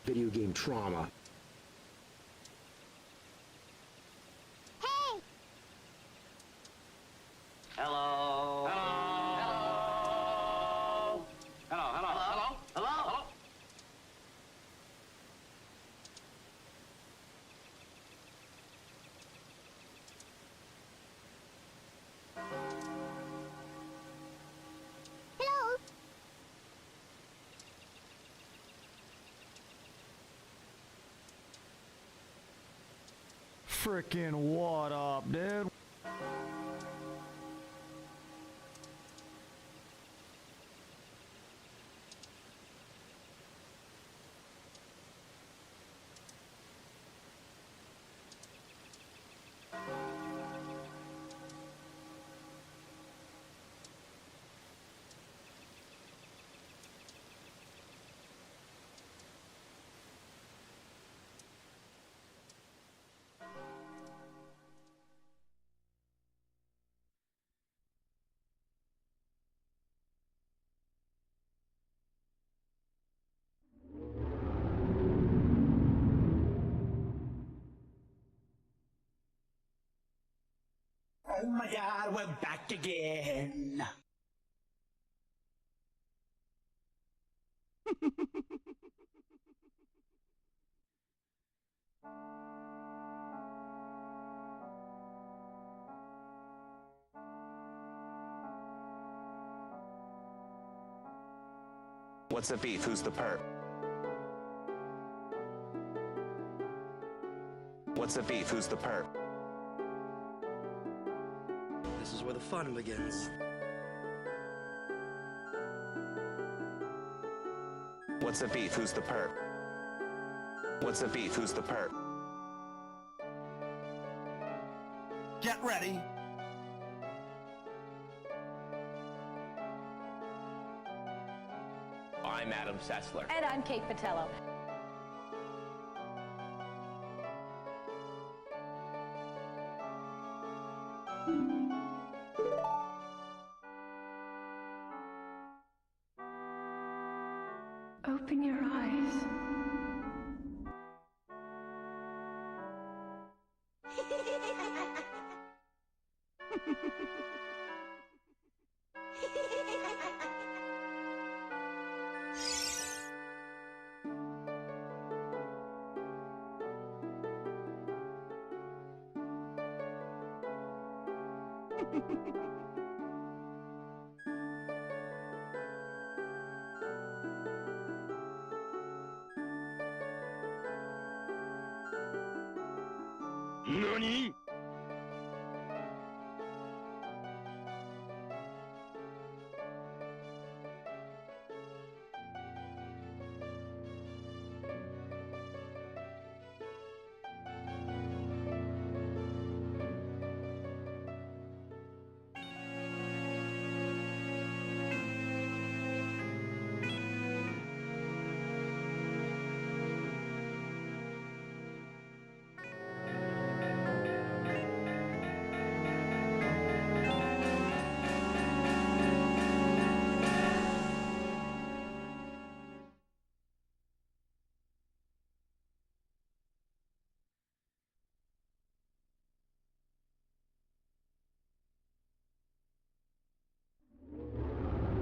video game trauma. Hey! Hello. Hello. Hello. Hello. Hello. Hello. Hello. Hello! Frickin' what up, dude? Oh my god, we're back again! What's the beef? Who's the perp? What's the beef? Who's the perp? This is where the fun begins. What's the beef? Who's the perp? What's the beef? Who's the perp? Get ready! I'm Adam Sessler. And I'm Kate Patello. Open your eyes. NANI?!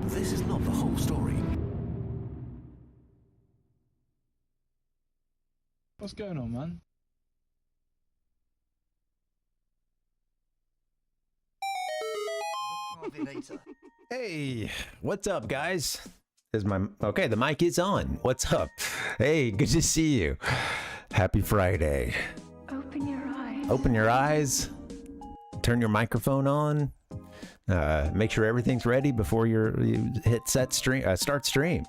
This is not the whole story. What's going on, man? Parvinator. Hey, what's up, guys? Is my okay? The mic is on. What's up? Hey, good to see you. Happy Friday. Open your eyes. Open your eyes. Turn your microphone on. Make sure everything's ready before you hit start stream.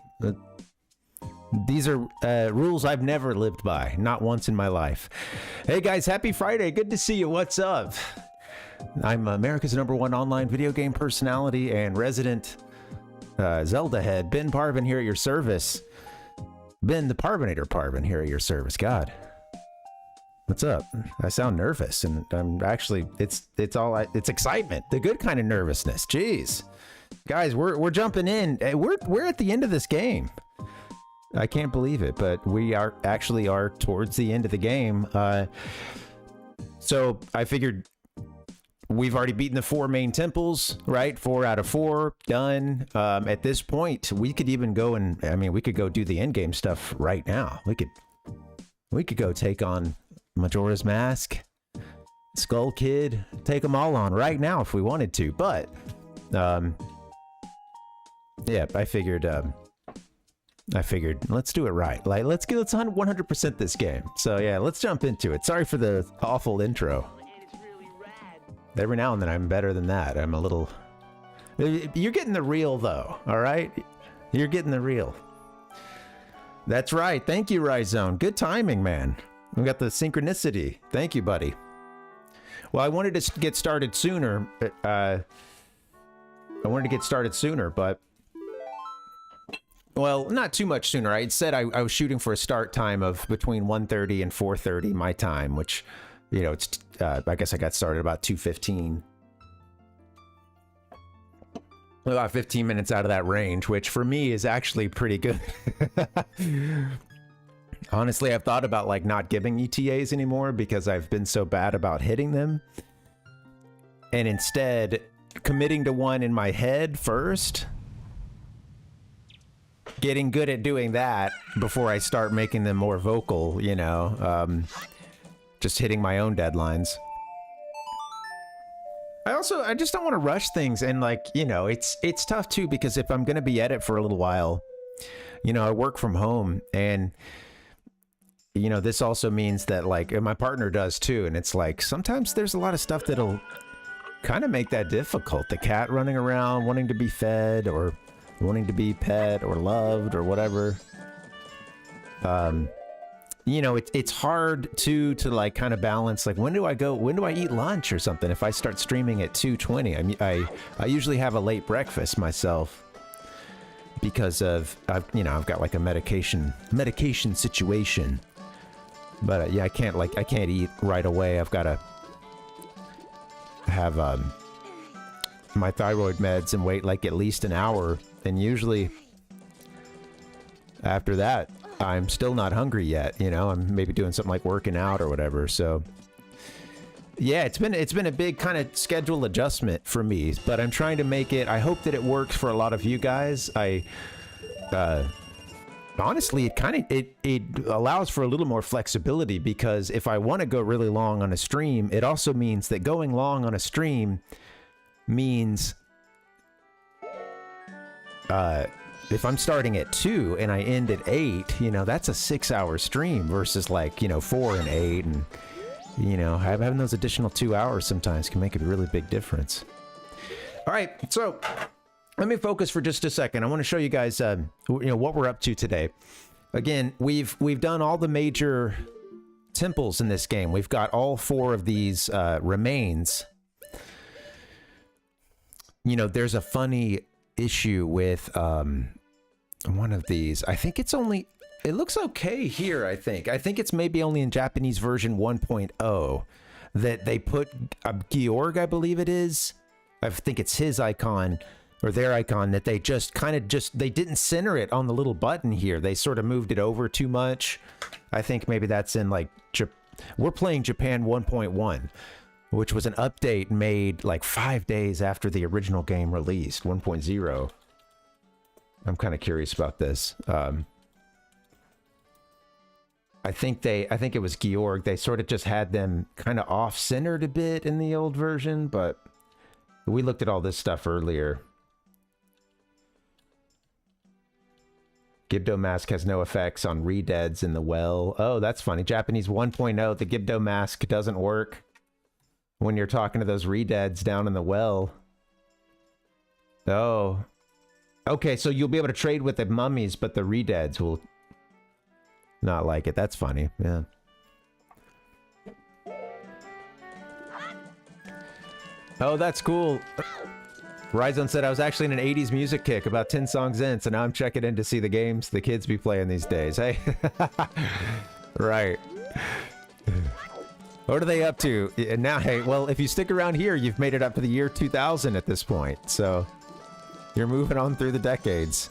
These are rules I've never lived by, not once in my life. Hey guys, happy Friday. Good to see you. What's up? I'm America's #1 online video game personality and resident Zelda head, Ben Parvin, here at your service. Ben the Parvinator Parvin here at your service. God, what's up? I sound nervous, and I'm actually it's excitement, the good kind of nervousness. Jeez, guys, we're jumping in. We're at the end of this game. I can't believe it, but we are actually towards the end of the game. So I figured we've already beaten the 4 main temples, right? 4 out of 4 done. At this point, we could even go and, I mean, we could go do the end game stuff right now. We could go take on Majora's Mask, Skull Kid, take them all on right now if we wanted to. But yeah, I figured let's do it right. Like let's 100% this game. So yeah, let's jump into it. Sorry for the awful intro. Every now and then I'm better than that. I'm a little... You're getting the real though, all right? You're getting the real. That's right. Thank you, Ryzone. Good timing, man. We got the synchronicity. Thank you, buddy. Well, I wanted to get started sooner. But... Well, not too much sooner. I had said I was shooting for a start time of between 1:30 and 4:30 my time, which... You know, it's, I guess I got started about 2:15. About 15 minutes out of that range, which for me is actually pretty good. Honestly, I've thought about like not giving ETAs anymore because I've been so bad about hitting them. And instead, committing to one in my head first. Getting good at doing that before I start making them more vocal, you know. Just hitting my own deadlines. I just don't want to rush things, and like, you know, it's tough too because if I'm going to be at it for a little while, you know, I work from home, and you know, this also means that like, and my partner does too, and it's like sometimes there's a lot of stuff that'll kind of make that difficult. The cat running around wanting to be fed or wanting to be pet or loved or whatever. You know, it's hard to like kind of balance, like when do I eat lunch or something if I start streaming at 2:20? I mean, I usually have a late breakfast myself because of, I've got like a medication situation. But yeah, I can't eat right away. I've got to have my thyroid meds and wait like at least an hour, and usually after that I'm still not hungry yet, you know. I'm maybe doing something like working out or whatever. So yeah, it's been a big kind of schedule adjustment for me, but I'm trying to make it, I hope that it works for a lot of you guys. Honestly, it allows for a little more flexibility, because if I want to go really long on a stream, it also means that going long on a stream means if I'm starting at 2 and I end at 8, you know, that's a 6-hour stream versus like, you know, 4 and 8, and you know, having those additional 2 hours sometimes can make a really big difference. All right, so let me focus for just a second. I want to show you guys, you know, what we're up to today. Again, we've done all the major temples in this game. We've got all 4 of these remains. You know, there's a funny issue with one of these. I think it's only, it looks okay here. I think it's maybe only in Japanese version 1.0 that they put Georg, I believe it is. I think it's his icon or their icon that they just they didn't center it on the little button here. They sort of moved it over too much. I think maybe that's in like, we're playing Japan 1.1, which was an update made like 5 days after the original game released, 1.0. I'm kind of curious about this. I think it was Georg. They sort of just had them kind of off-centered a bit in the old version, but we looked at all this stuff earlier. Gibdo mask has no effects on re-deads in the well. Oh, that's funny. Japanese 1.0, the Gibdo mask doesn't work when you're talking to those re-deads down in the well. Oh. Okay, so you'll be able to trade with the mummies, but the re-deads will not like it. That's funny, yeah. Oh, that's cool. Ryzone said, I was actually in an 80s music kick about 10 songs in, so now I'm checking in to see the games the kids be playing these days. Hey. Right. What are they up to? And now, hey, well, if you stick around here, you've made it up to the year 2000 at this point, so you're moving on through the decades.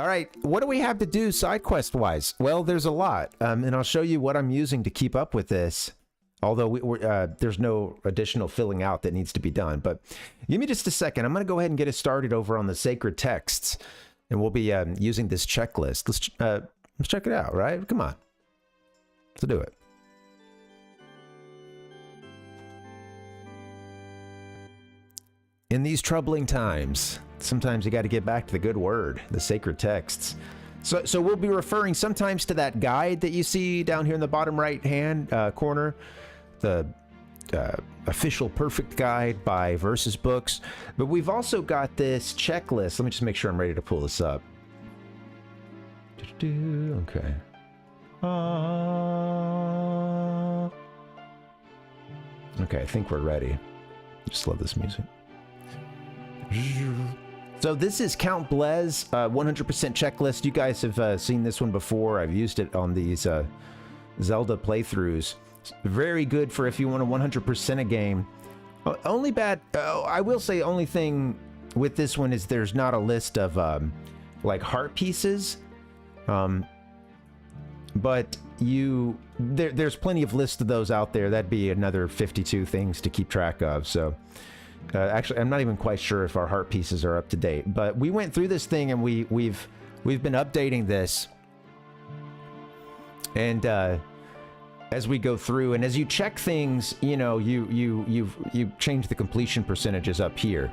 All right, what do we have to do side quest wise? Well, there's a lot, and I'll show you what I'm using to keep up with this. Although there's no additional filling out that needs to be done. But give me just a second. I'm going to go ahead and get us started over on the sacred texts, and we'll be using this checklist. Let's check it out, right? Come on, let's do it. In these troubling times, sometimes you got to get back to the good word, the sacred texts. So we'll be referring sometimes to that guide that you see down here in the bottom right hand corner, the official perfect guide by Versus Books. But we've also got this checklist. Let me just make sure I'm ready to pull this up. Okay. Okay, I think we're ready. Just love this music. So this is Count Blez 100% checklist. You guys have seen this one before. I've used it on these Zelda playthroughs. It's very good for if you want to 100% a game. Only bad, I will say, only thing with this one is there's not a list of like heart pieces. But there's plenty of lists of those out there. That'd be another 52 things to keep track of. So. Actually, I'm not even quite sure if our heart pieces are up to date, but we went through this thing and we've been updating this, and as we go through and as you check things, you know, you change the completion percentages up here.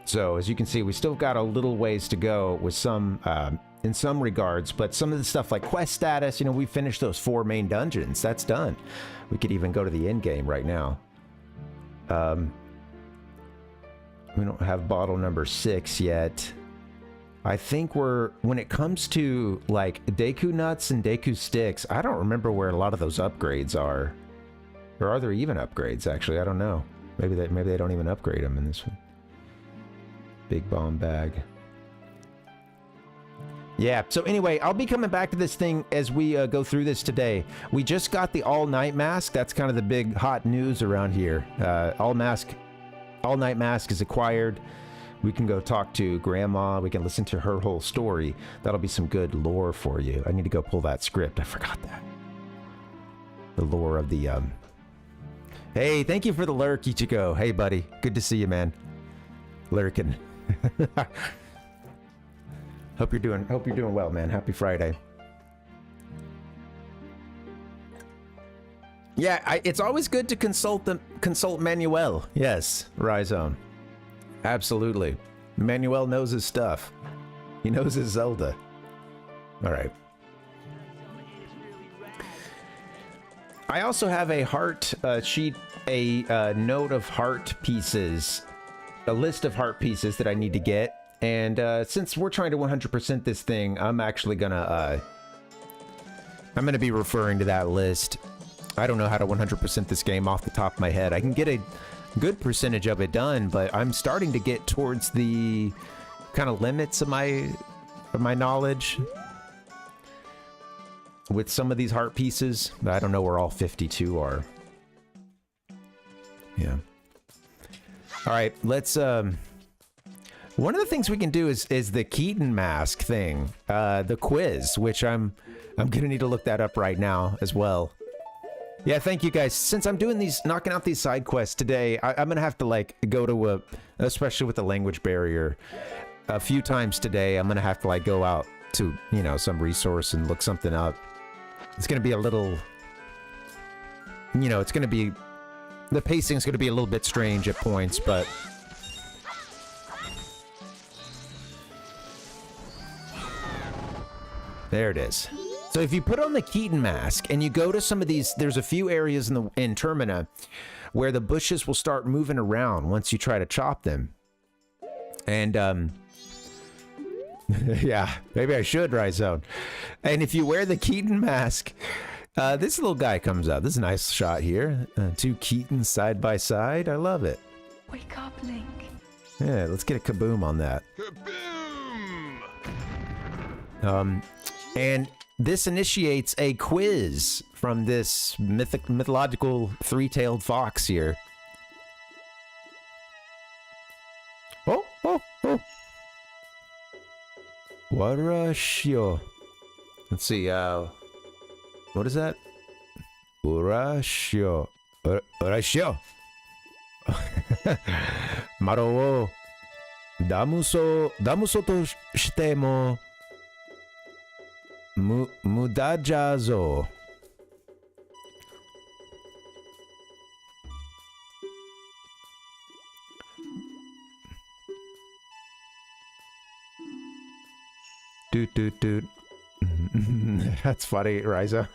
So as you can see, we still got a little ways to go with some in some regards, but some of the stuff like quest status, you know, we finished those 4 main dungeons. That's done. We could even go to the end game right now. We don't have bottle number 6 yet. I think when it comes to like Deku nuts and Deku sticks, I don't remember where a lot of those upgrades are. Or are there even upgrades, actually? I don't know. Maybe they don't even upgrade them in this one. Big bomb bag. Yeah, so anyway, I'll be coming back to this thing as we go through this today. We just got the all-night mask. That's kind of the big hot news around here. All-night mask is acquired. We can go talk to Grandma. We can listen to her whole story. That'll be some good lore for you. I need to go pull that script. I forgot that. The lore of the... Hey, thank you for the lurk, Ichigo. Hey, buddy. Good to see you, man. Lurking. Hope you're doing well, man. Happy Friday. Yeah, it's always good to consult Manuel. Yes, Rhizome. Absolutely. Manuel knows his stuff. He knows his Zelda. All right. I also have a heart sheet, a note of heart pieces, a list of heart pieces that I need to get. And since we're trying to 100% this thing, I'm actually gonna be referring to that list. I don't know how to 100% this game off the top of my head. I can get a good percentage of it done, but I'm starting to get towards the kind of limits of my knowledge with some of these heart pieces. I don't know where all 52 are. Yeah. All right, let's one of the things we can do is the Keaton mask thing, the quiz, which I'm gonna need to look that up right now as well. Yeah, thank you guys. Since I'm doing these, knocking out these side quests today, I'm gonna have to like go to especially with the language barrier, a few times today. I'm gonna have to like go out to, you know, some resource and look something up. It's gonna be a little, you know, the pacing's gonna be a little bit strange at points, but. There it is. So if you put on the Keaton mask and you go to some of these, there's a few areas in Termina where the bushes will start moving around once you try to chop them. And yeah, maybe I should, Rhizone. And if you wear the Keaton mask, this little guy comes up. This is a nice shot here. 2 Keatons side by side. I love it. Wake up, Link. Yeah, let's get a kaboom on that. Kaboom! And this initiates a quiz from this mythological 3-tailed fox here. Oh, oh, oh. Warashio. Let's see, what is that? Urashio. Urashio. Maro wo damuso to shite mo mudaja zo. Doot doot doot. That's funny, Riza.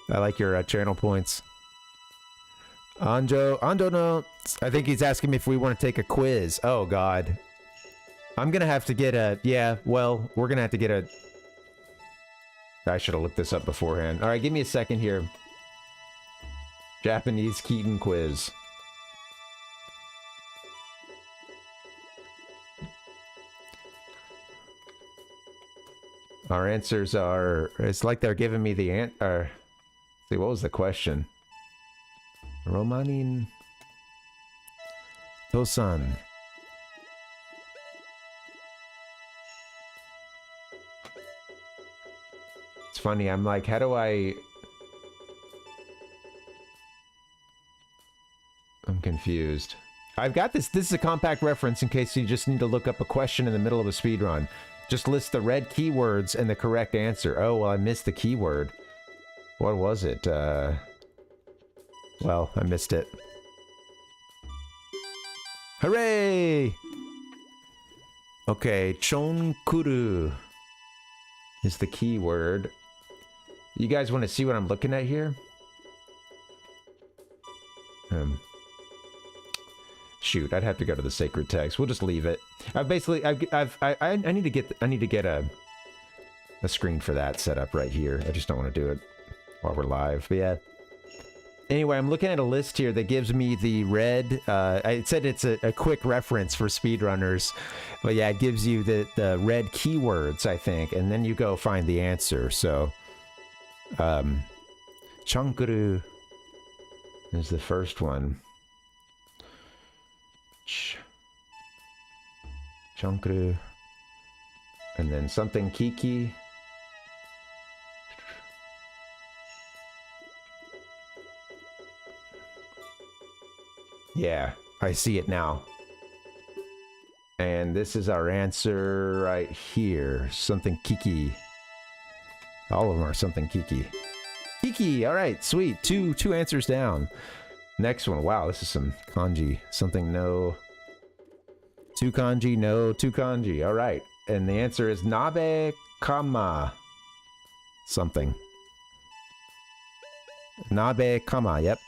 I like your channel points. Anjo no. I think he's asking me if we want to take a quiz. Oh God. I'm gonna have to get a, yeah, well, we're gonna have to get a, I should have looked this up beforehand. Alright, give me a second here. Japanese Keaton quiz. Our answers are, it's like they're giving me the answer. See, what was the question? Romanin Tosan. It's funny, I'm like, how do I... I'm confused. I've got this. This is a compact reference in case you just need to look up a question in the middle of a speedrun. Just list the red keywords and the correct answer. Oh, well, I missed the keyword. What was it? Well, I missed it. Hooray! Okay, chonkuru is the keyword. You guys want to see what I'm looking at here? Shoot, I'd have to go to the sacred text. We'll just leave it. I need to get a screen for that set up right here. I just don't want to do it while we're live. But yeah. Anyway, I'm looking at a list here that gives me the red. I said it's a quick reference for speedrunners, but yeah, it gives you the red keywords, I think, and then you go find the answer. So, Chankuru is the first one. Chankuru, and then something Kiki. Yeah, I see it now. And this is our answer right here. Something Kiki. All of them are something Kiki. Kiki, all right, sweet. Two answers down. Next one. Wow, this is some kanji. Something no. Two kanji, no. Two kanji. All right. And the answer is nabe kama. Something. Nabe kama. Yep.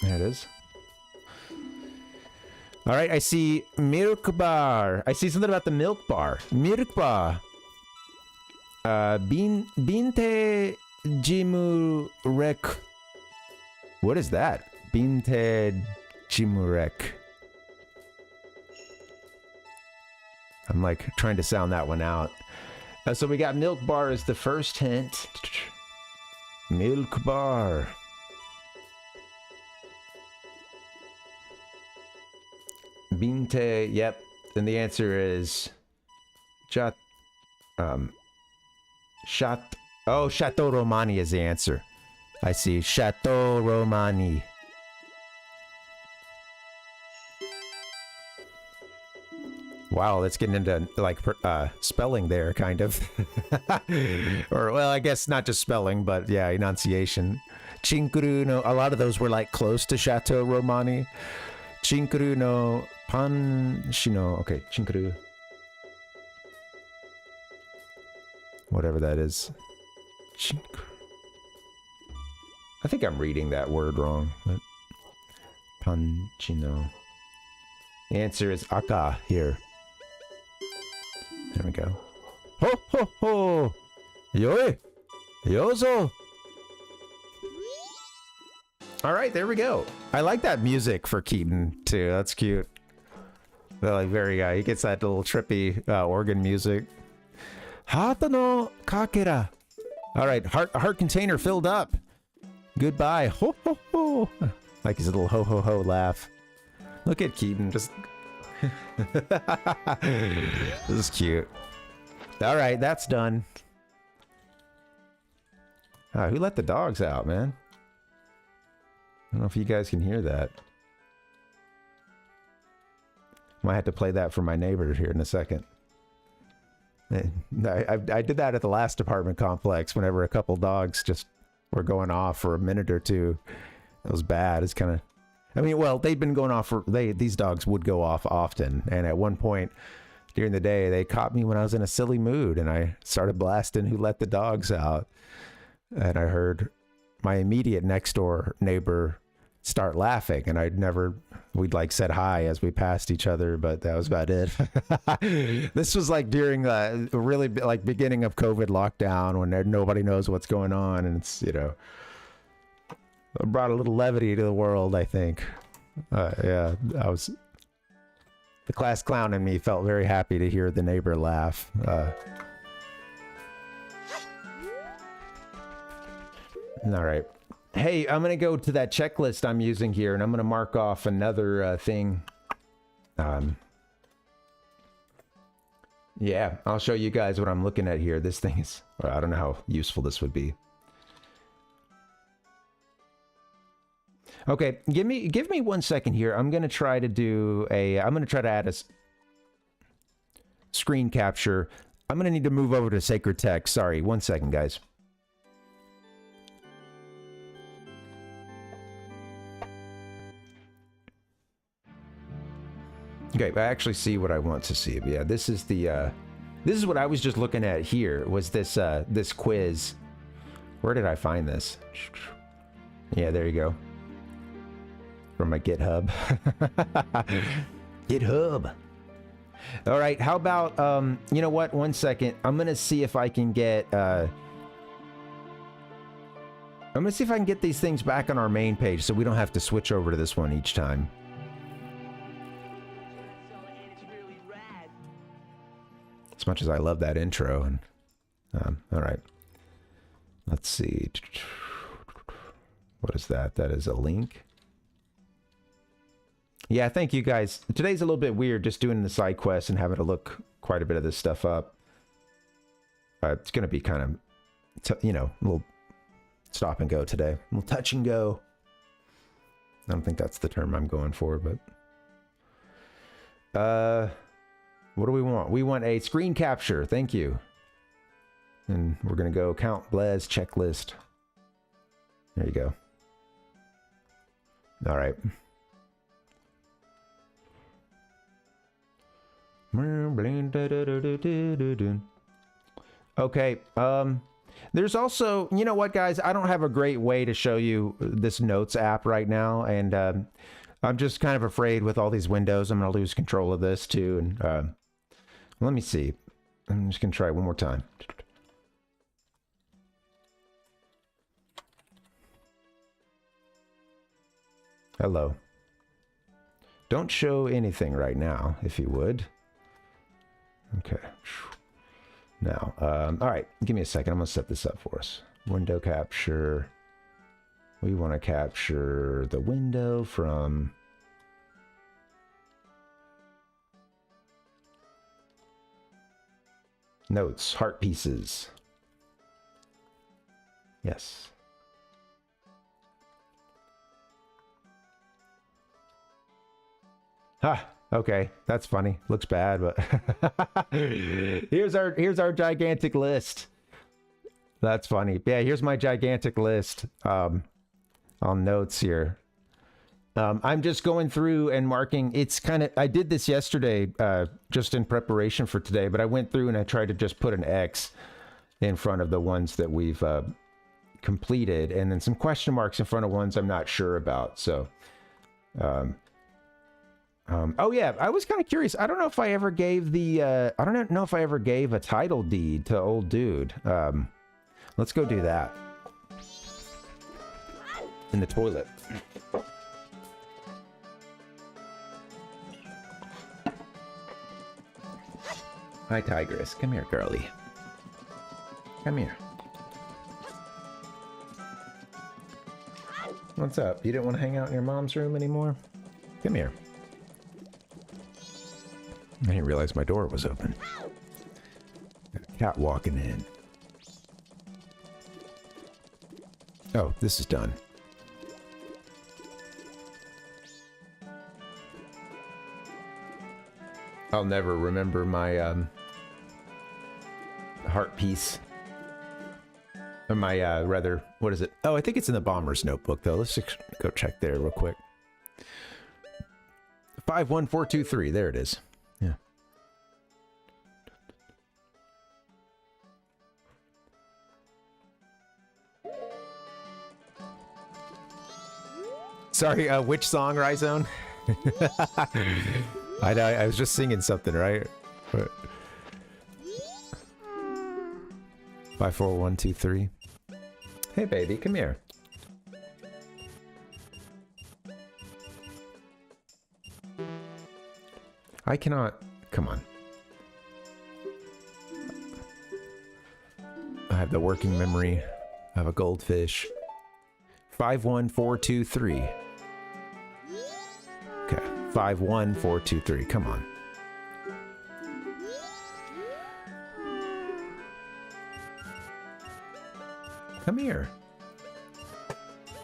There it is. All right. I see milk bar. I see something about the milk bar. Milk bar. Binte jimu rek. What is that? Binte Jimurek. I'm like trying to sound that one out. So we got milk bar as the first hint. Milk bar. Binte, yep. And the answer is Chat. Oh, Chateau Romani is the answer. I see. Chateau Romani. Wow, that's getting into like spelling there, kind of. Or, well, I guess not just spelling, but yeah, enunciation. Chinkuru no, a lot of those were like close to Chateau Romani. Chinkuru no Panshino. Okay, Chinkuru. Whatever that is. Chinkuru. I think I'm reading that word wrong. But Panchino. The answer is Aka here. There we go. Ho ho ho! Yoi! Yozo! Alright, there we go. I like that music for Keaton, too. That's cute. Like, very, he gets that little trippy organ music. Hata no kakera. Alright, heart container filled up. Goodbye. Ho ho ho! Like his little ho ho ho laugh. Look at Keaton, just This is cute. All right, that's done. Who let the dogs out, man? I don't know if you guys can hear that. Might have to play that for my neighbor here in a second. I did that at the last apartment complex whenever a couple dogs just were going off for a minute or two. It was bad. It's kind of... I mean, well, they'd been going off for... These dogs would go off often. And at one point during the day, they caught me when I was in a silly mood. And I started blasting Who Let the Dogs Out. And I heard my immediate next door neighbor start laughing, and we'd like said hi as we passed each other, but that was about it. This was like during really like beginning of COVID lockdown when nobody knows what's going on, and it's, you know, it brought a little levity to the world, I think. Yeah, the class clown in me felt very happy to hear the neighbor laugh. All right. Hey, I'm going to go to that checklist I'm using here, and I'm going to mark off another thing. Yeah, I'll show you guys what I'm looking at here. This thing is... Well, I don't know how useful this would be. Okay, give me 1 second here. I'm going to try to do a... I'm going to try to add a screen capture. I'm going to need to move over to sacred text. Sorry, 1 second, guys. Okay, I actually see what I want to see. But yeah, this is the this is what I was just looking at here, was this this quiz. Where did I find this? Yeah, there you go. From my GitHub. GitHub. All right, how about you know what? 1 second. I'm going to see if I can get I'm going to see if I can get these things back on our main page so we don't have to switch over to this one each time. As much as I love that intro. And all right, let's see. What is that? That is a link. Yeah, thank you guys. Today's a little bit weird, just doing the side quests and having to look quite a bit of this stuff up. It's going to be kind of, you know, a little stop and go today. A little touch and go. I don't think that's the term I'm going for, but... what do we want? We want a screen capture. Thank you. And we're going to go count Blaz checklist. There you go. All right. Okay. There's also, you know what, guys? I don't have a great way to show you this notes app right now. And I'm just kind of afraid with all these windows, I'm going to lose control of this too. And let me see. I'm just going to try it one more time. Hello. Don't show anything right now, if you would. Okay. Now, all right. Give me a second. I'm going to set this up for us. Window capture. We want to capture the window from... Notes, heart pieces. Yes. Ah, okay. That's funny. Looks bad, but here's our gigantic list. That's funny. Yeah, here's my gigantic list on notes here. I'm just going through and marking. It's kind of, I did this yesterday just in preparation for today, but I went through and I tried to just put an X in front of the ones that we've completed, and then some question marks in front of ones I'm not sure about. So, oh yeah, I was kind of curious. I don't know if I ever gave the, I don't know if I ever gave a title deed to old dude. Let's go do that. In the toilet. Hi, Tigress. Come here, girlie. Come here. What's up? You didn't want to hang out in your mom's room anymore? Come here. I didn't realize my door was open. Got a cat walking in. Oh, this is done. I'll never remember my heart piece. Or my rather, what is it? Oh, I think it's in the bomber's notebook though. Let's just go check there real quick. 51423, there it is. Yeah. Sorry, which song, Rhizone? I was just singing something, right? 54123. Hey, baby, come here. I cannot... Come on. I have the working memory of a goldfish. 51423. Okay, 51423. Come on. Come here.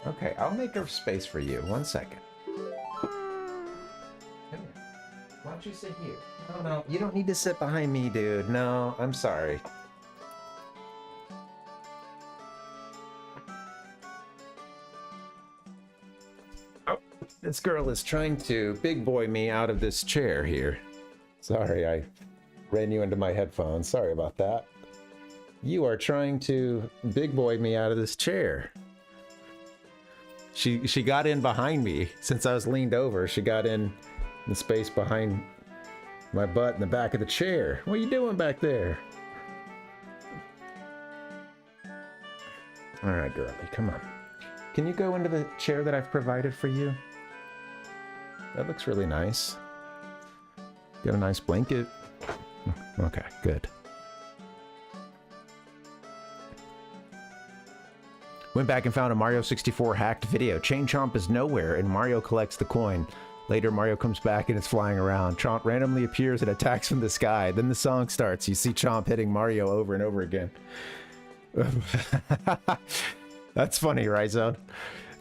Okay, I'll make a space for you. 1 second. Come here. Why don't you sit here? No, you don't need to sit behind me, dude. No, I'm sorry. Oh, this girl is trying to big boy me out of this chair here. Sorry, I ran you into my headphones. Sorry about that. You are trying to big boy me out of this chair. She got in behind me. Since I was leaned over, she got in the space behind my butt in the back of the chair. What are you doing back there? All right, girlie, come on. Can you go into the chair that I've provided for you? That looks really nice. Got a nice blanket. Okay, good. Went back and found a Mario 64 hacked video. Chain Chomp is nowhere and Mario collects the coin. Later, Mario comes back and it's flying around. Chomp randomly appears and attacks from the sky. Then the song starts. You see Chomp hitting Mario over and over again. That's funny, Rhizone.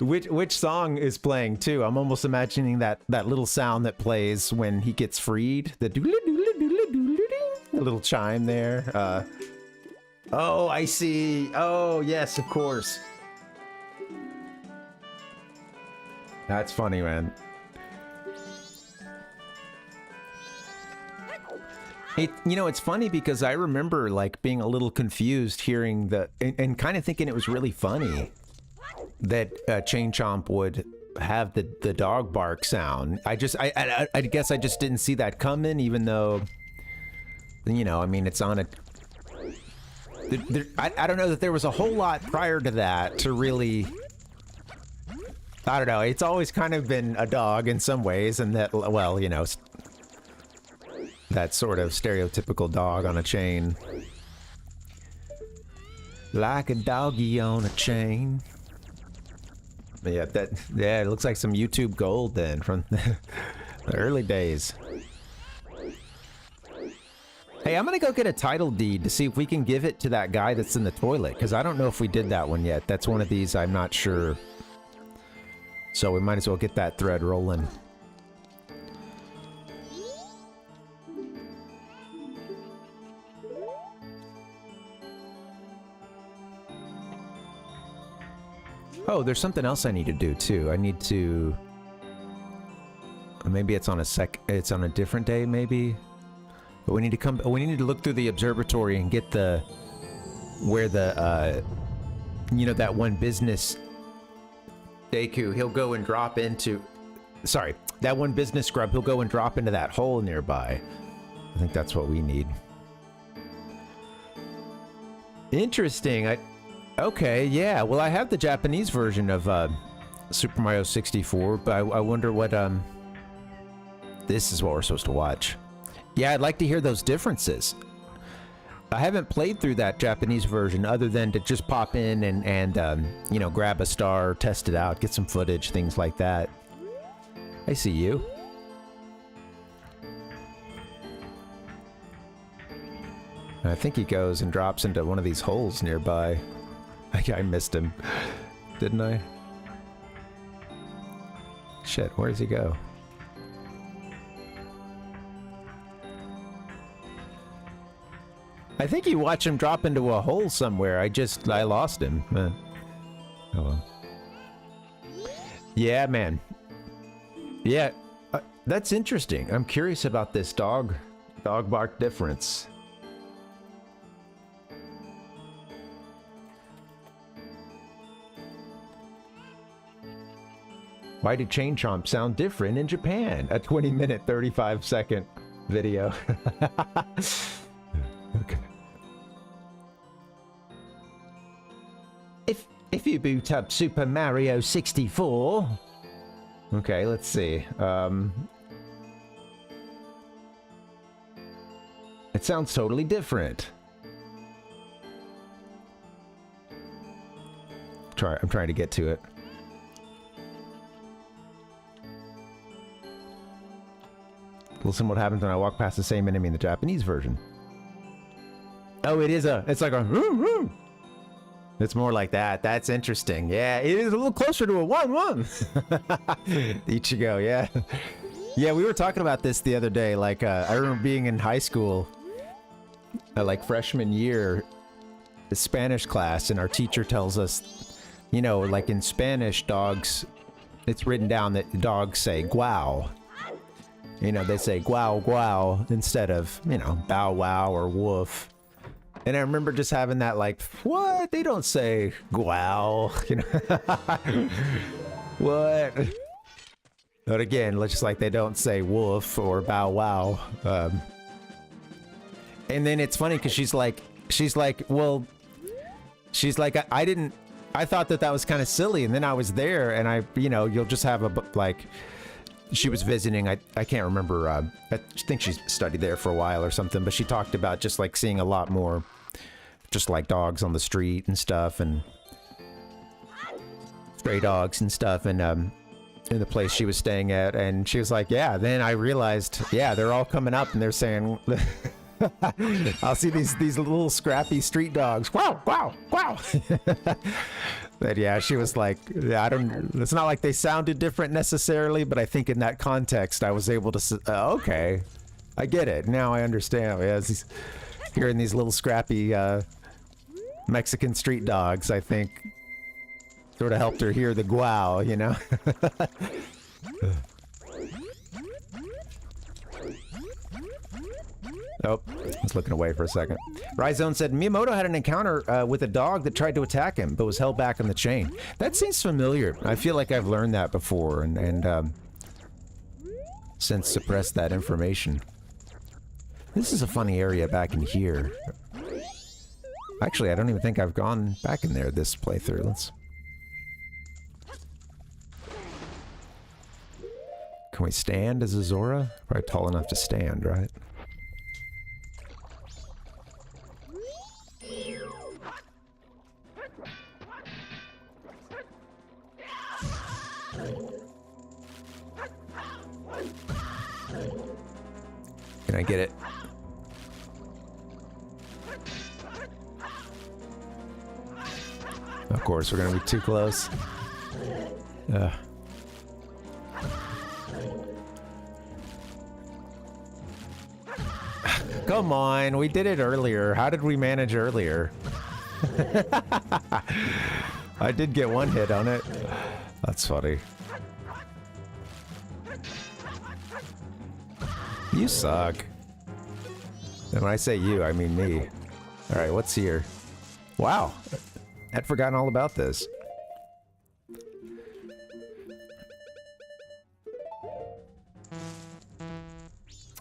Which song is playing too? I'm almost imagining that little sound that plays when he gets freed. The little chime there. Oh, I see. Oh, yes, of course. That's funny, man. It's funny because I remember like being a little confused hearing and kind of thinking it was really funny that Chain Chomp would have the dog bark sound. I guess I just didn't see that coming, even though, I mean, it's on a... I don't know that there was a whole lot prior to that to really... I don't know. It's always kind of been a dog in some ways, and that, well, that sort of stereotypical dog on a chain. Like a doggy on a chain. But yeah, it looks like some YouTube gold then from the early days. Hey, I'm gonna go get a title deed to see if we can give it to that guy that's in the toilet, because I don't know if we did that one yet. That's one of these I'm not sure. So we might as well get that thread rolling. Oh, there's something else I need to do too. I need to... Maybe it's on it's on a different day, maybe? But we need to come... We need to look through the observatory and get where the, that one business... Deku, he'll go and drop into... Sorry, that one business scrub, he'll go and drop into that hole nearby. I think that's what we need. Interesting. Okay, yeah. Well, I have the Japanese version of Super Mario 64, but I wonder what... This is what we're supposed to watch. Yeah, I'd like to hear those differences. I haven't played through that Japanese version other than to just pop in and grab a star, test it out, get some footage, things like that. I see you. I think he goes and drops into one of these holes nearby. I missed him, didn't I? Shit, where does he go? I think you watch him drop into a hole somewhere. I lost him. Oh well. Yeah, man. Yeah, that's interesting. I'm curious about this dog bark difference. Why did Chain Chomp sound different in Japan? A 20-minute, 35-second video. Okay. If you boot up Super Mario 64... Okay, let's see. It sounds totally different. I'm trying to get to it. Listen what happens when I walk past the same enemy in the Japanese version. Oh, it's like a... It's more like that. That's interesting. Yeah, it is a little closer to a 1-1. Ichigo, yeah. Yeah, we were talking about this the other day. Like, I remember being in high school, like freshman year, the Spanish class, and our teacher tells us, you know, like in Spanish, dogs, it's written down that dogs say guau. You know, they say guau guau instead of, you know, bow wow or woof. And I remember just having that like, what? They don't say guau, you know? What? But again, just like they don't say woof or bow wow. And then it's funny because she's like, well, she's like, I thought that was kind of silly. And then I was there and you know, you'll just have like, she was visiting, I can't remember, I think she studied there for a while or something, but she talked about just like seeing a lot more just like dogs on the street and stuff, and stray dogs and stuff, and in the place she was staying at, and she was like, yeah, then I realized, yeah, they're all coming up and they're saying, I'll see these little scrappy street dogs, wow, wow, wow. But yeah, she was like, yeah, it's not like they sounded different necessarily, but I think in that context, I was able to, okay, I get it. Now I understand. Yeah, hearing these little scrappy Mexican street dogs, I think, sort of helped her hear the guau, you know? Oh, I was looking away for a second. Ryzone said, Miyamoto had an encounter with a dog that tried to attack him, but was held back on the chain. That seems familiar. I feel like I've learned that before, and since suppressed that information. This is a funny area back in here. Actually, I don't even think I've gone back in there this playthrough. Let's... Can we stand as a Zora? Probably tall enough to stand, right? Can I get it? Of course, we're gonna be too close. Come on, we did it earlier. How did we manage earlier? I did get one hit on it. That's funny. You suck. And when I say you, I mean me. Alright, what's here? Wow. I'd forgotten all about this.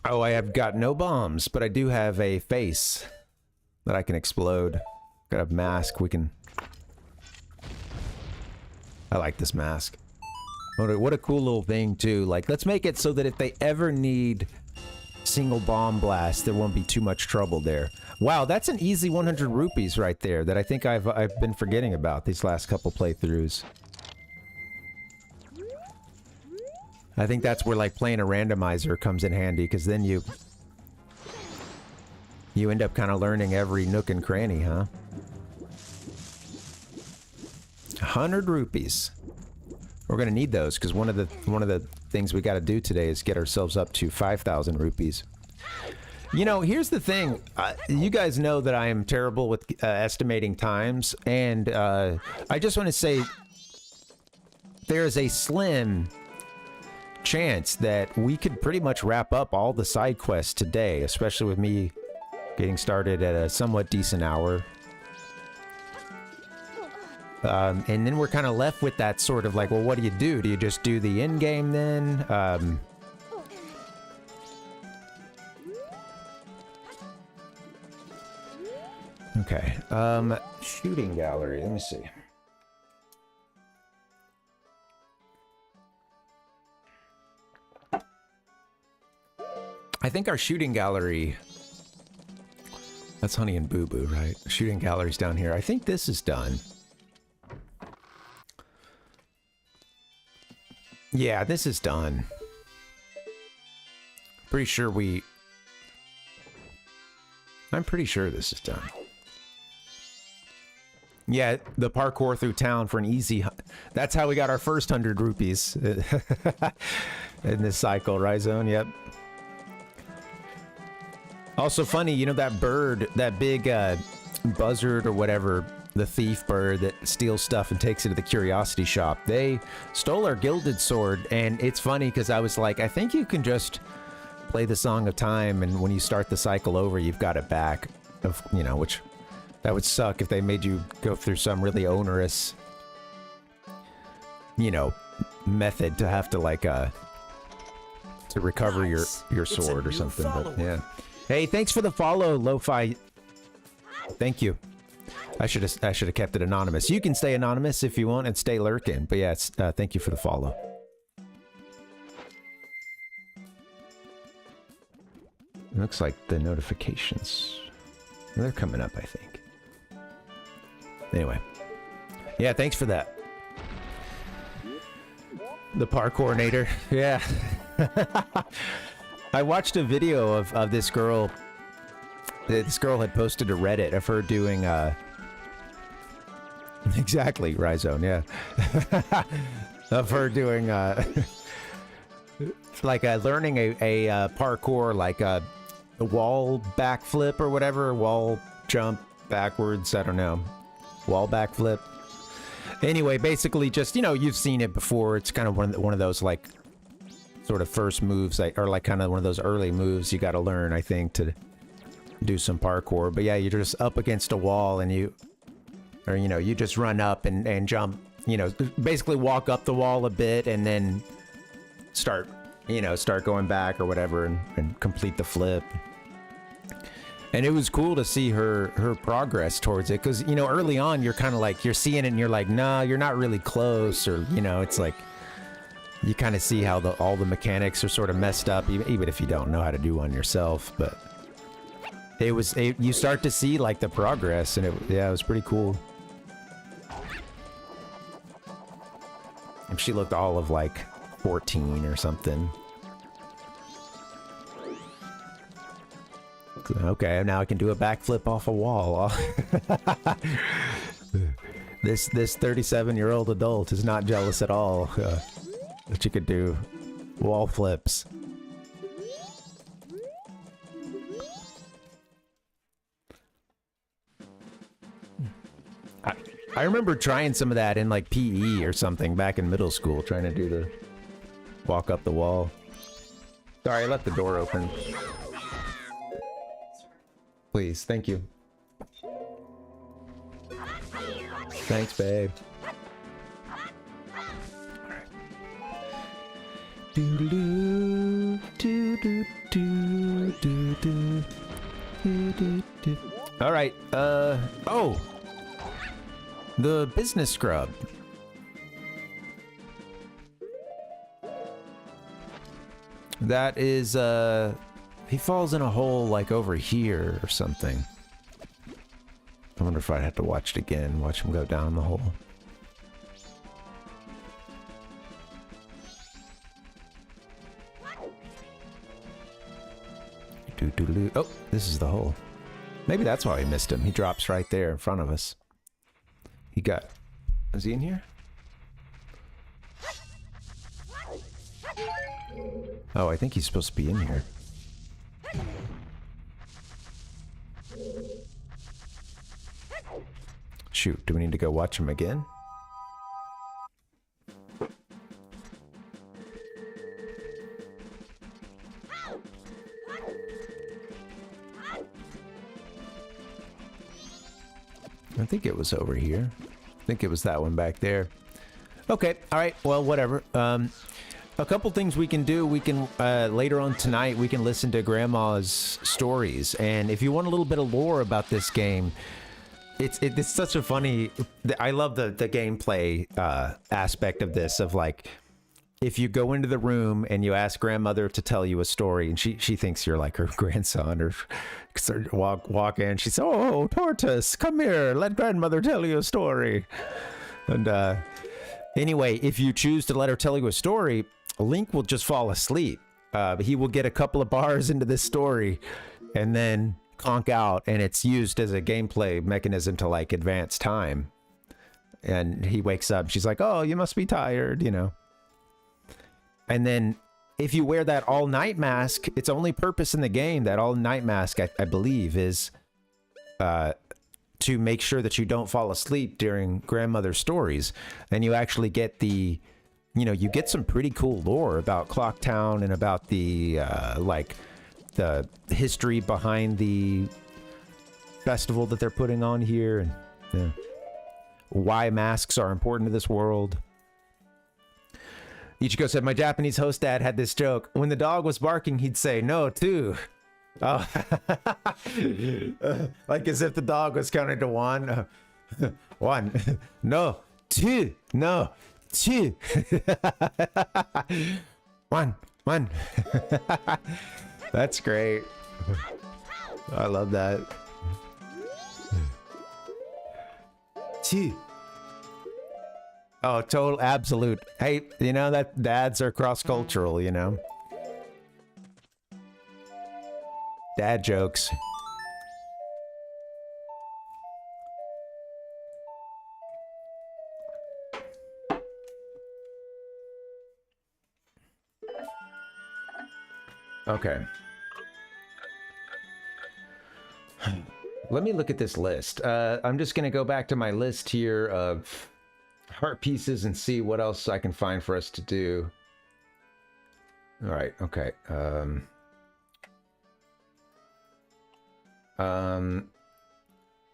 Oh, I have got no bombs, but I do have a face that I can explode. Got a mask we can... I like this mask. What a cool little thing, too. Like, let's make it so that if they ever need single bomb blast, there won't be too much trouble there. Wow, that's an easy 100 rupees right there that I think I've been forgetting about these last couple playthroughs. I think that's where like playing a randomizer comes in handy, because then you You end up kind of learning every nook and cranny, huh? 100 rupees. We're gonna need those because one of the things we got to do today is get ourselves up to 5,000 rupees. You know, here's the thing. You guys know that I am terrible with estimating times, and I just want to say there is a slim chance that we could pretty much wrap up all the side quests today, especially with me getting started at a somewhat decent hour. And then we're kind of left with that sort of like, well, what do you do? Do you just do the end game then? Okay. Shooting gallery. Let me see. I think our shooting gallery... That's Honey and Boo Boo, right? Shooting gallery's down here. I think this is done. Yeah, this is done. Pretty sure I'm pretty sure this is done. Yeah, the parkour through town for an easy... That's how we got our first 100 rupees in this cycle, right, Zone? Yep. Also funny, you know that bird, that big buzzard or whatever, the thief bird that steals stuff and takes it to the curiosity shop. They stole our gilded sword, and it's funny because I was like, I think you can just play the Song of Time, and when you start the cycle over, you've got it back. You know, which that would suck if they made you go through some really onerous, you know, method to have to like to recover your sword or something. But yeah. Hey, thanks for the follow, Lo-Fi. Thank you. I should have kept it anonymous. You can stay anonymous if you want and stay lurking. But yeah, thank you for the follow. It looks like the notifications, they're coming up, I think. Anyway. Yeah, thanks for that. The parkournator. Yeah. I watched a video of this girl. This girl had posted to Reddit of her doing exactly, Rhizone, yeah. Of her doing like learning a parkour, like a wall backflip or whatever, wall jump backwards, I don't know. Wall backflip. Anyway, basically just, you know, you've seen it before. It's kind of one of those like sort of first moves, like, or like kind of one of those early moves you got to learn, I think, to do some parkour. But yeah, you're just up against a wall and you just run up and jump, you know, basically walk up the wall a bit and then start going back or whatever and complete the flip. And it was cool to see her progress towards it, because, you know, early on you're kind of like, you're seeing it and you're like, nah, you're not really close, or, you know, it's like you kind of see how all the mechanics are sort of messed up, even if you don't know how to do one yourself. But you start to see like the progress, and it was pretty cool. And she looked all of like 14 or something. Okay, now I can do a backflip off a wall. This 37-year-old adult is not jealous at all that you could do wall flips. I remember trying some of that in like PE or something back in middle school, trying to do the walk up the wall. Sorry, I left the door open. Please, thank you. Thanks, babe. All right. Oh, the business scrub. That is he falls in a hole like over here or something. I wonder if I'd have to watch it again, watch him go down the hole. Oh, this is the hole. Maybe that's why we missed him. He drops right there in front of us. He got... Is he in here? Oh, I think he's supposed to be in here. Shoot, do we need to go watch him again? I think it was over here. I think it was that one back there. Okay, all right, well, whatever. A couple things we can do. We can, later on tonight, we can listen to Grandma's stories. And if you want a little bit of lore about this game, it's such a funny... I love the gameplay aspect of this, of like, if you go into the room and you ask grandmother to tell you a story, and she thinks you're like her grandson, or walk in, she says, "Oh, Tortoise, come here, let grandmother tell you a story." And anyway, if you choose to let her tell you a story, Link will just fall asleep. He will get a couple of bars into this story and then conk out, and it's used as a gameplay mechanism to like advance time. And he wakes up, she's like, "Oh, you must be tired," you know. And then if you wear that all-night mask, its only purpose in the game, that all-night mask, I believe, is to make sure that you don't fall asleep during grandmother's stories. And you actually get the, you know, you get some pretty cool lore about Clocktown and about the, like, the history behind the festival that they're putting on here, and why masks are important to this world. Ichigo said, "My Japanese host dad had this joke. When the dog was barking, he'd say, 'No, two.'" Oh. Like as if the dog was counting to one. One. No. Two. No. Two. One. That's great. I love that. Two. Oh, total absolute. Hey, you know that dads are cross-cultural, you know? Dad jokes. Okay. Let me look at this list. I'm just gonna go back to my list here of heart pieces and see what else I can find for us to do. All right, okay.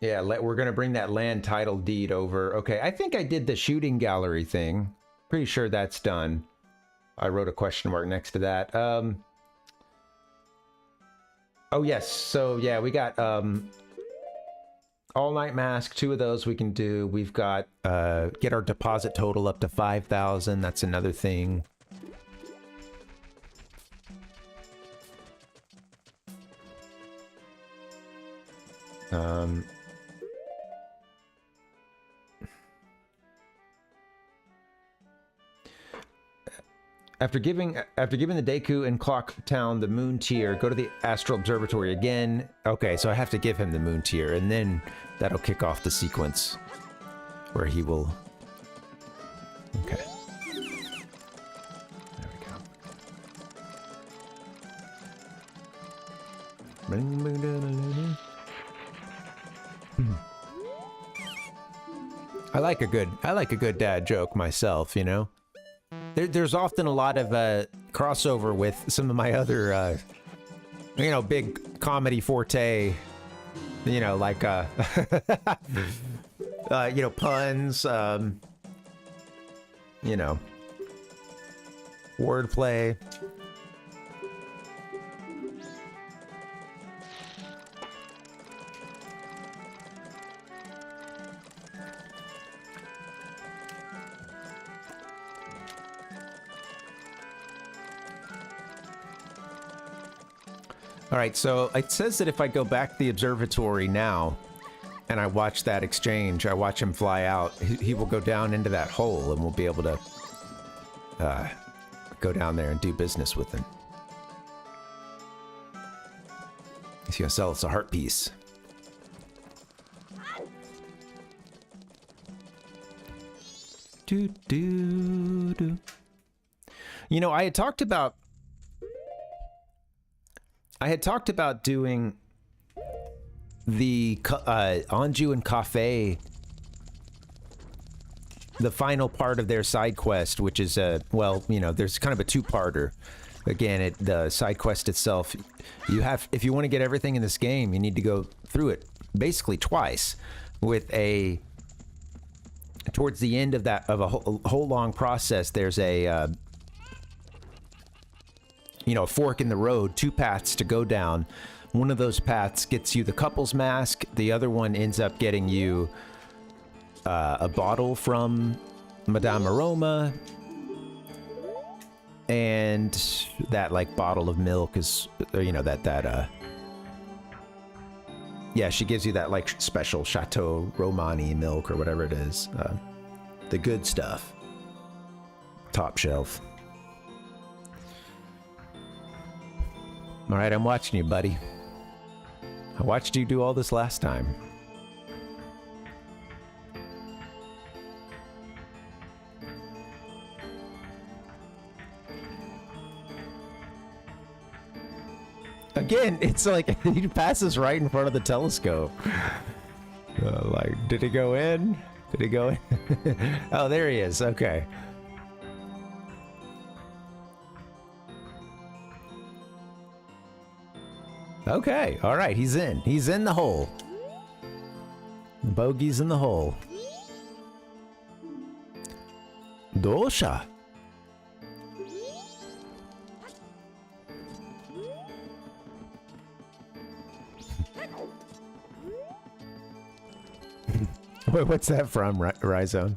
Yeah, we're gonna bring that land title deed over. Okay, I think I did the shooting gallery thing. Pretty sure that's done. I wrote a question mark next to that. Oh yes, so yeah, we got all night mask, 2 of those we can do. We've got get our deposit total up to 5,000. That's another thing. After giving the Deku and Clock Town the moon tier, go to the Astral Observatory again. Okay, so I have to give him the moon tier, and then that'll kick off the sequence where he will... Okay. There we go. I like a good dad joke myself, you know? There's often a lot of crossover with some of my other, you know, big comedy forte, you know, like, you know, puns, you know, wordplay. All right, so it says that if I go back to the observatory now and I watch that exchange, I watch him fly out, he will go down into that hole and we'll be able to go down there and do business with him. He's gonna sell us a heart piece. Do, do, do. You know, I had talked about doing the Anju and Cafe, the final part of their side quest, which is well, you know, there's kind of a two-parter. Again, the side quest itself, you have, if you want to get everything in this game, you need to go through it basically twice, with a, towards the end of that, of a whole long process, there's a you know, a fork in the road, two paths to go down. One of those paths gets you the couple's mask, the other one ends up getting you a bottle from Madame Aroma, and that like bottle of milk is, you know, yeah, she gives you that like special Chateau Romani milk or whatever it is, the good stuff, top shelf. All right, I'm watching you, buddy. I watched you do all this last time. Again, it's like he passes right in front of the telescope. Like, did he go in? Did he go in? Oh, there he is. Okay. Okay. All right. He's in. He's in the hole. The bogey's in the hole. Dosha. Wait, what's that from, Rhizone?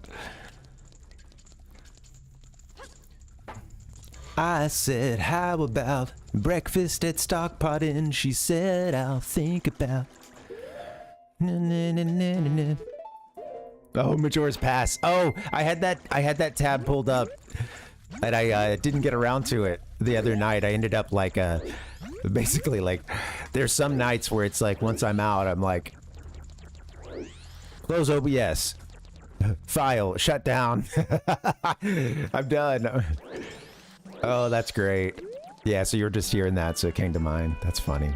I said, how about breakfast at Stock Pot Inn? She said, I'll think about. Oh, Majora's Pass. Oh, I had that tab pulled up, and I didn't get around to it the other night. I ended up like, basically like, there's some nights where it's like, once I'm out, I'm like, close OBS. File. Shut down. I'm done. Oh, that's great. Yeah, so you're just hearing that, so it came to mind. That's funny.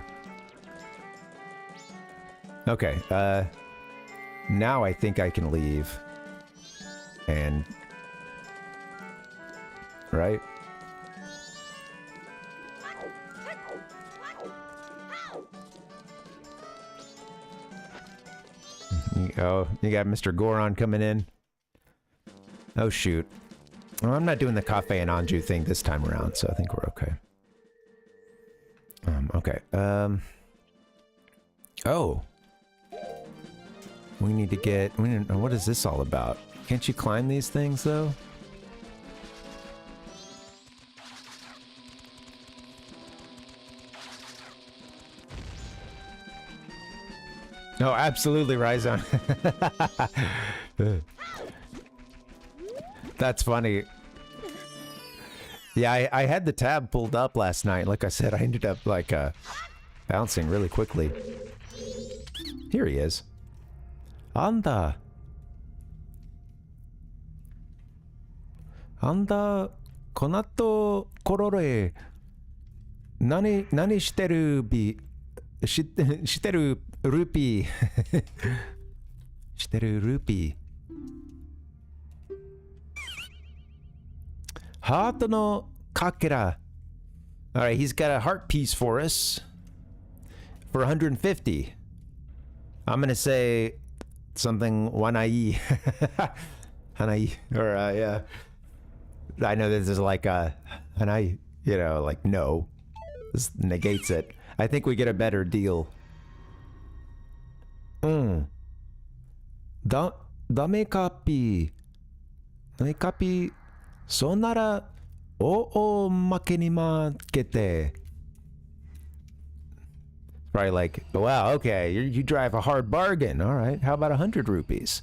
Okay, now I think I can leave. And... right? Oh, you got Mr. Goron coming in. Oh, shoot. Well, I'm not doing the Cafe and Anju thing this time around, so I think we're okay. Okay. Oh. We need to get... what is this all about? Can't you climb these things, though? No, absolutely, Rhizone. That's funny. Yeah, I had the tab pulled up last night. Like I said, I ended up like bouncing really quickly. Here he is. Anda. Anda, konato korore. Nani shiteru bi shiteru rupee. Shiteru rupee. Heart no kakera. Alright, he's got a heart piece for us. For 150. I'm gonna say something wanai. Hanai. Or, yeah. I know this is like a hanai, you know, like no. This negates it. I think we get a better deal. Dame kapi. Dame kapi. Sonara o make ni makete. Probably like, wow, okay, you drive a hard bargain. All right, how about 100 rupees?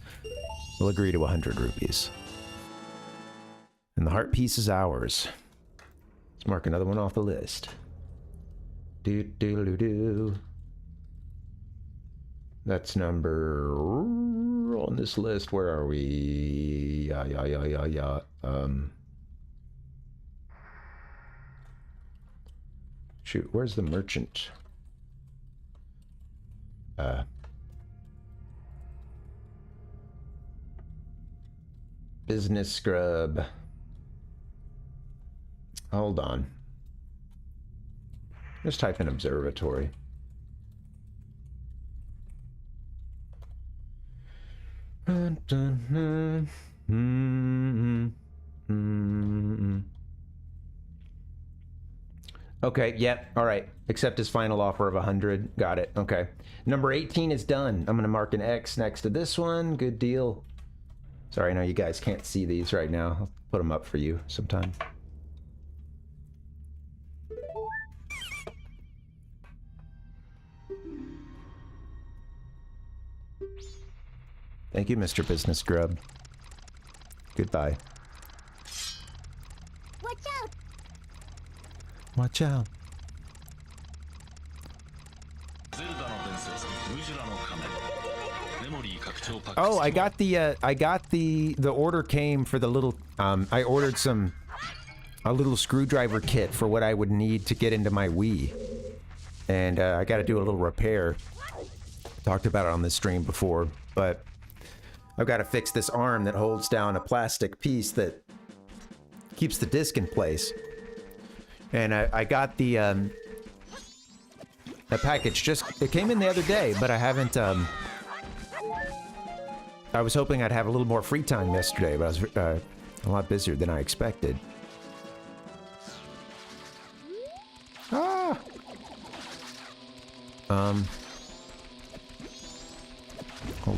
We'll agree to 100 rupees. And the heart piece is ours. Let's mark another one off the list. Do. That's number we're on this list. Where are we? Yeah. Shoot, where's the merchant? Business scrub. Hold on. Just type in observatory. Okay, yep, all right. Accept his final offer of 100. Got it, okay. Number 18 is done. I'm gonna mark an X next to this one. Good deal. Sorry, I know you guys can't see these right now. I'll put them up for you sometime. Thank you, Mr. Business Grub. Goodbye. Watch out! Watch out. Oh, I got the order came for the little I ordered a little screwdriver kit for what I would need to get into my Wii. And I got to do a little repair. Talked about it on this stream before, but I've got to fix this arm that holds down a plastic piece that keeps the disc in place. And I got the package it came in the other day, but I haven't I was hoping I'd have a little more free time yesterday, but I was a lot busier than I expected. Ah! Hold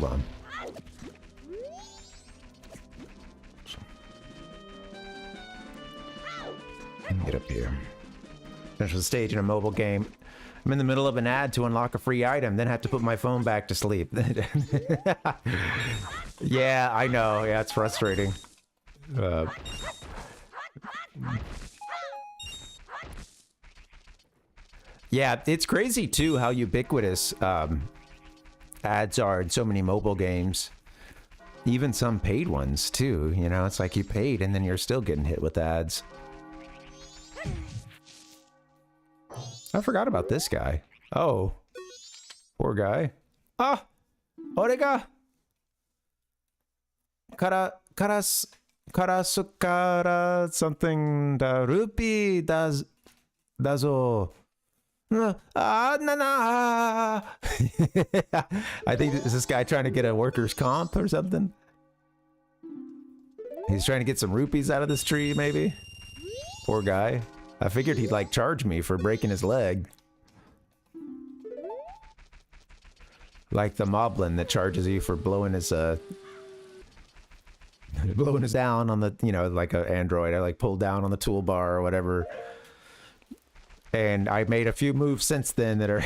on. Let me get up here. Finish the stage in a mobile game. I'm in the middle of an ad to unlock a free item, then have to put my phone back to sleep. Yeah, I know. Yeah, it's frustrating. Yeah, it's crazy too how ubiquitous ads are in so many mobile games. Even some paid ones too, you know, it's like you paid and then you're still getting hit with ads. I forgot about this guy. Oh. Poor guy. Ah! Orega! Karasukara something da rupee dazo. I think is this guy trying to get a workers' comp or something? He's trying to get some rupees out of this tree, maybe? Poor guy. I figured he'd like charge me for breaking his leg. Like the moblin that charges you for blowing his down on the, you know, like an android. I like pulled down on the toolbar or whatever. And I made a few moves since then that are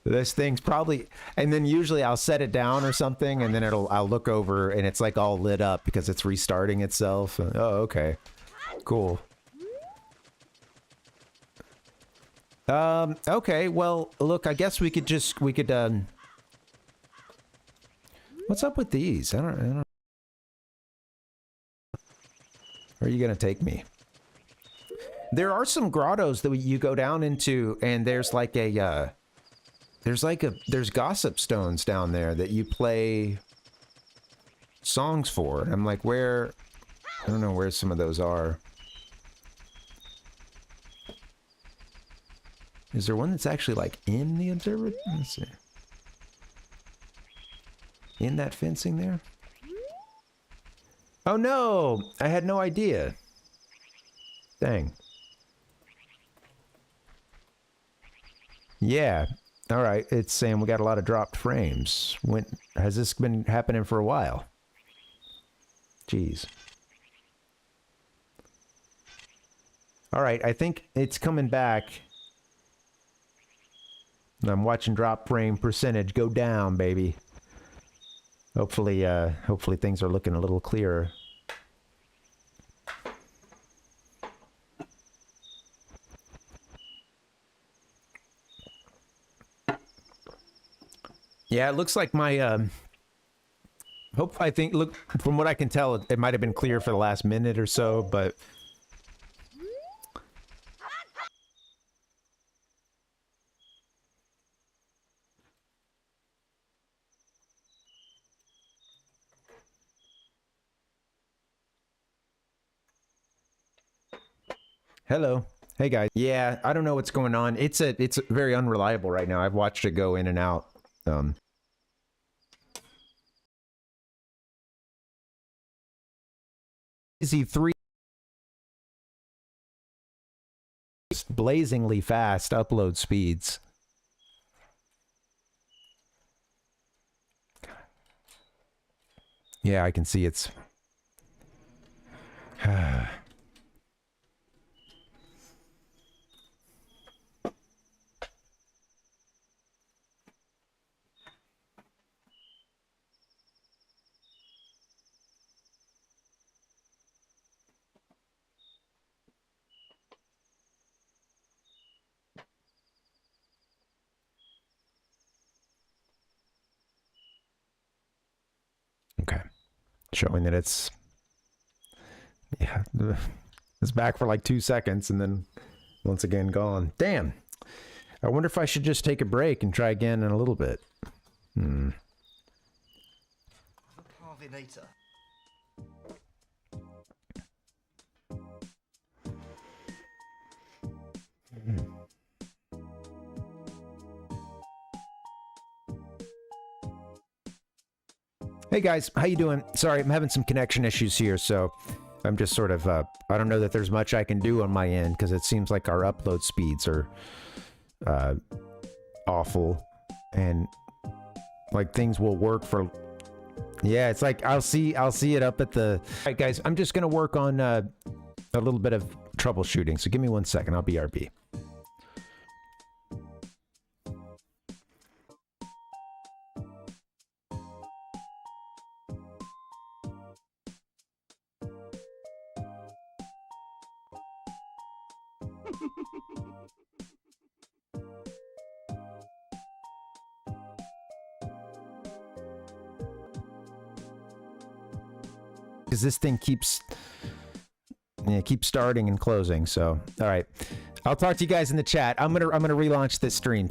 this thing's probably, and then usually I'll set it down or something and then I'll look over and it's like all lit up because it's restarting itself. Oh, okay. Cool. Okay, well, look, I guess we could what's up with these? I don't Where are you gonna take me? There are some grottos that you go down into, and there's like a, there's gossip stones down there that you play songs for. And I'm like, where, I don't know where some of those are. Is there one that's actually like in the observatory? Let's see. In that fencing there? Oh no! I had no idea. Dang. Yeah. All right. It's saying we got a lot of dropped frames. When has this been happening for a while? Jeez. All right. I think it's coming back. I'm watching drop frame percentage go down, baby. Hopefully, hopefully things are looking a little clearer. Yeah, it looks like my I think, look, from what I can tell, it might have been clear for the last minute or so, but... Hello. Hey guys. Yeah, I don't know what's going on. It's very unreliable right now. I've watched it go in and out. Easy 3 blazingly fast upload speeds. Yeah, I can see it's okay. Showing that it's it's back for like 2 seconds and then once again gone. Damn. I wonder if I should just take a break and try again in a little bit. The Parvinator. Hey guys, how you doing? Sorry, I'm having some connection issues here, so I'm just sort of, I don't know that there's much I can do on my end, because it seems like our upload speeds are awful, and like things will work for, yeah, it's like I'll see it up at the, all right guys, I'm just gonna work on a little bit of troubleshooting, so give me 1 second, I'll BRB. Because this thing keeps starting and closing. So, all right, I'll talk to you guys in the chat. I'm gonna relaunch this stream.